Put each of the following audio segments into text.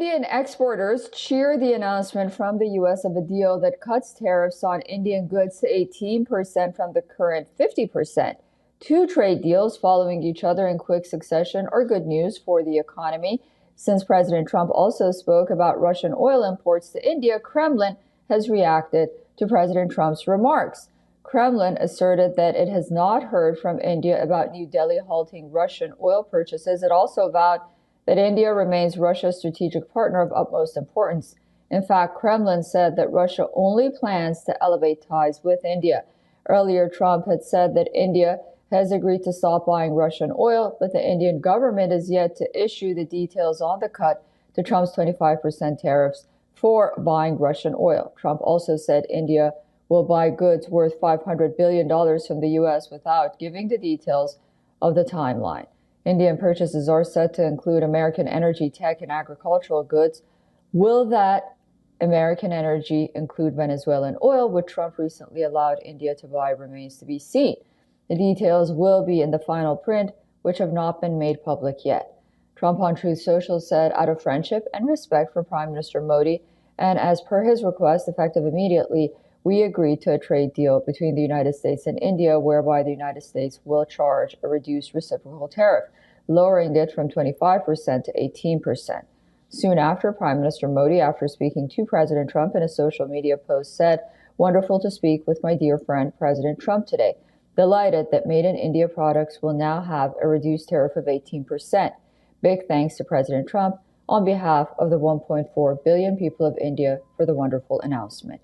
Indian exporters cheer the announcement from the U.S. of a deal that cuts tariffs on Indian goods to 18% from the current 50%. Two trade deals following each other in quick succession are good news for the economy. Since President Trump also spoke about Russian oil imports to India, Kremlin has reacted to President Trump's remarks. Kremlin asserted that it has not heard from India about New Delhi halting Russian oil purchases. It also vowed that India remains Russia's strategic partner of utmost importance. In fact, Kremlin said that Russia only plans to elevate ties with India. Earlier, Trump had said that India has agreed to stop buying Russian oil, but the Indian government is yet to issue the details on the cut to Trump's 25% tariffs for buying Russian oil. Trump also said India will buy goods worth $500 billion from the U.S. without giving the details of the timeline. Indian purchases are set to include American energy, tech, and agricultural goods. Will that American energy include Venezuelan oil, which Trump recently allowed India to buy, remains to be seen. The details will be in the final print, which have not been made public yet. Trump on Truth Social said, out of friendship and respect for Prime Minister Modi, and as per his request, effective immediately, we agreed to a trade deal between the United States and India, whereby the United States will charge a reduced reciprocal tariff, lowering it from 25% to 18%. Soon after, Prime Minister Modi, after speaking to President Trump in a social media post, said, "Wonderful to speak with my dear friend, President Trump, today. Delighted that Made in India products will now have a reduced tariff of 18%. Big thanks to President Trump on behalf of the 1.4 billion people of India for the wonderful announcement."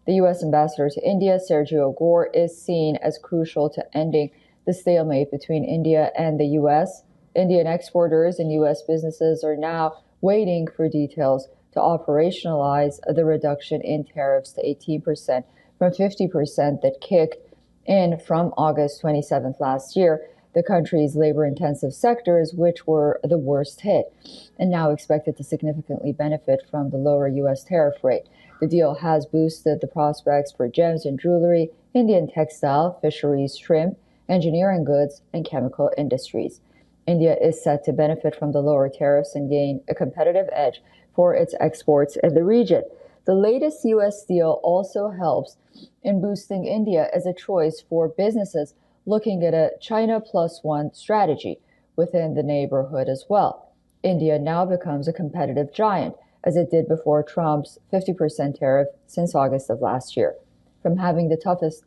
The U.S. ambassador to India, Sergio Gore, is seen as crucial to ending the stalemate between India and the U.S. Indian exporters and U.S. businesses are now waiting for details to operationalize the reduction in tariffs to 18% from 50% that kicked in from August 27th last year. The country's labor-intensive sectors, which were the worst hit, and now expected to significantly benefit from the lower U.S. tariff rate. The deal has boosted the prospects for gems and jewelry, Indian textile, fisheries, shrimp, engineering goods, and chemical industries. India is set to benefit from the lower tariffs and gain a competitive edge for its exports in the region. The latest U.S. deal also helps in boosting India as a choice for businesses looking at a China plus one strategy within the neighborhood as well. India now becomes a competitive giant, as it did before Trump's 50% tariff since August of last year. From having the toughest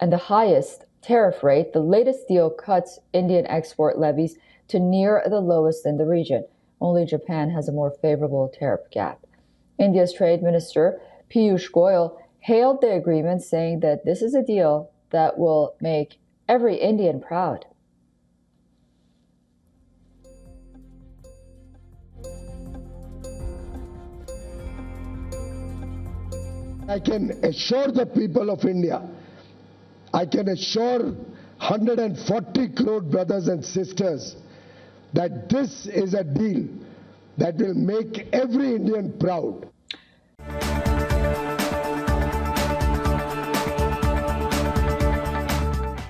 and the highest tariff rate, the latest deal cuts Indian export levies to near the lowest in the region. Only Japan has a more favorable tariff gap. India's Trade Minister Piyush Goyal hailed the agreement, saying that this is a deal that will make every Indian proud. I can assure the people of India, I can assure 140 crore brothers and sisters that this is a deal that will make every Indian proud.